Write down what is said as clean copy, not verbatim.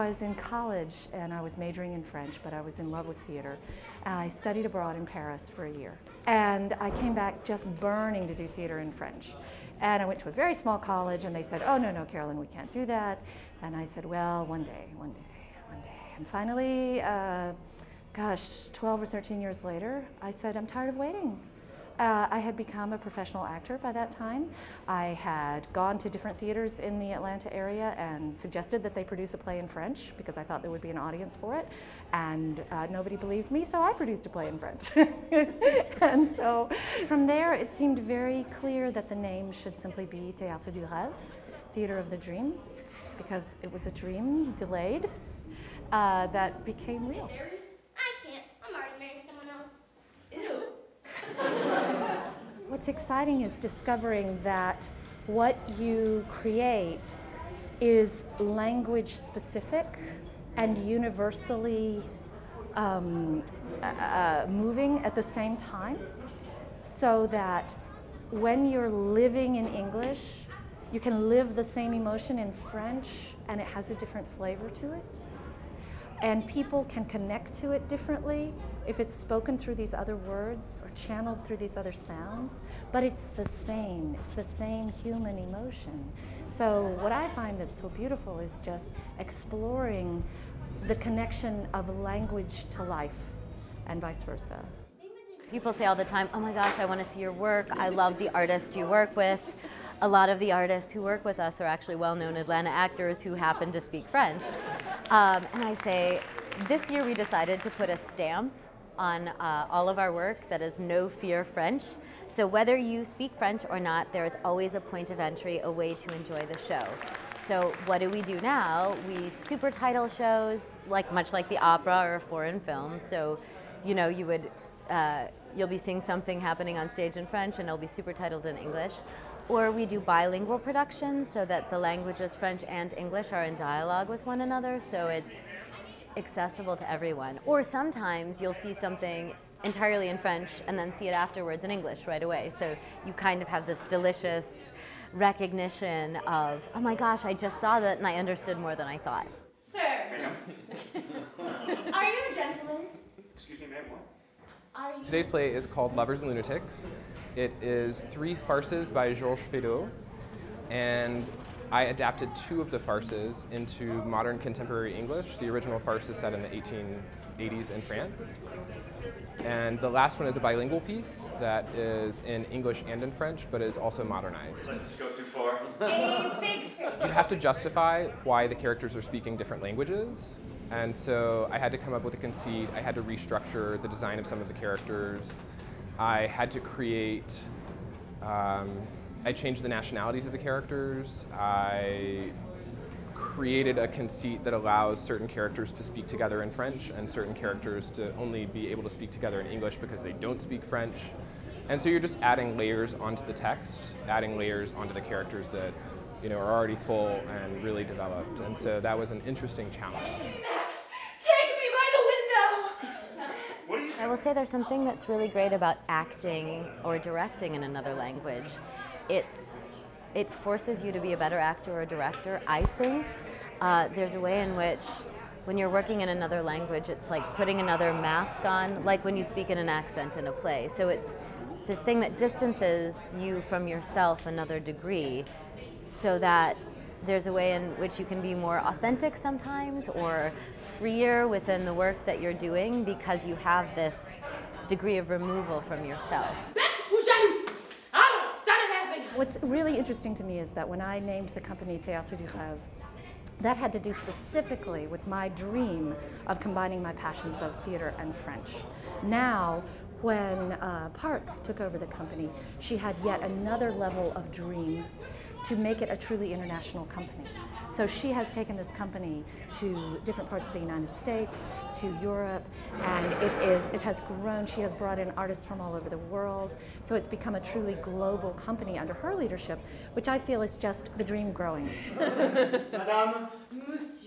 was in college and I was majoring in French, but I was in love with theater. I studied abroad in Paris for a year. And I came back just burning to do theater in French. And I went to a very small college and they said, oh, no, Carolyn, we can't do that. And I said, well, one day. And finally, gosh, 12 or 13 years later, I said, I'm tired of waiting. I had become a professional actor by that time. I had gone to different theaters in the Atlanta area and suggested that they produce a play in French because I thought there would be an audience for it. And nobody believed me, so I produced a play in French. And so from there, it seemed very clear that the name should simply be Théâtre du Rêve, Theater of the Dream, because it was a dream delayed that became real. What's exciting is discovering that what you create is language specific and universally moving at the same time, so that when you're living in English, you can live the same emotion in French and it has a different flavor to it. And people can connect to it differently if it's spoken through these other words or channeled through these other sounds, but it's the same human emotion. So what I find that's so beautiful is just exploring the connection of language to life and vice versa. People say all the time, oh my gosh, I want to see your work. I love the artists you work with. A lot of the artists who work with us are actually well-known Atlanta actors who happen to speak French. And I say, this year we decided to put a stamp on all of our work that is no fear French. So whether you speak French or not, there is always a point of entry, a way to enjoy the show. So what do we do now? We super title shows, much like the opera or a foreign film. So, you know, you'll be seeing something happening on stage in French and it'll be super titled in English. Or we do bilingual productions so that the languages French and English are in dialogue with one another, so it's accessible to everyone. Or sometimes you'll see something entirely in French and then see it afterwards in English right away. So you kind of have this delicious recognition of, oh my gosh, I just saw that and I understood more than I thought. Sir, are you a gentleman? Excuse me, ma'am, what? Today's play is called Lovers and Lunatics. It is 3 farces by Georges Feydeau, and I adapted 2 of the farces into modern contemporary English. The original farce is set in the 1880s in France. And the last one is a bilingual piece that is in English and in French, but is also modernized. Let's go too far. A big thing. You have to justify why the characters are speaking different languages. And so I had to come up with a conceit. I had to restructure the design of some of the characters. I had to create, I changed the nationalities of the characters. I created a conceit that allows certain characters to speak together in French and certain characters to only be able to speak together in English because they don't speak French. And so you're just adding layers onto the text, adding layers onto the characters that, you know, are already full and really developed. And so that was an interesting challenge. I will say there's something that's really great about acting or directing in another language. It forces you to be a better actor or director, I think. There's a way in which when you're working in another language, it's like putting another mask on, like when you speak in an accent in a play. So it's this thing that distances you from yourself another degree, so that there's a way in which you can be more authentic sometimes or freer within the work that you're doing because you have this degree of removal from yourself. What's really interesting to me is that when I named the company Théâtre du Rêve, that had to do specifically with my dream of combining my passions of theater and French. Now, when Park took over the company, she had yet another level of dream to make it a truly international company. So she has taken this company to different parts of the United States, to Europe, and it has grown. She has brought in artists from all over the world. So it's become a truly global company under her leadership, which I feel is just the dream growing. Madame. Monsieur.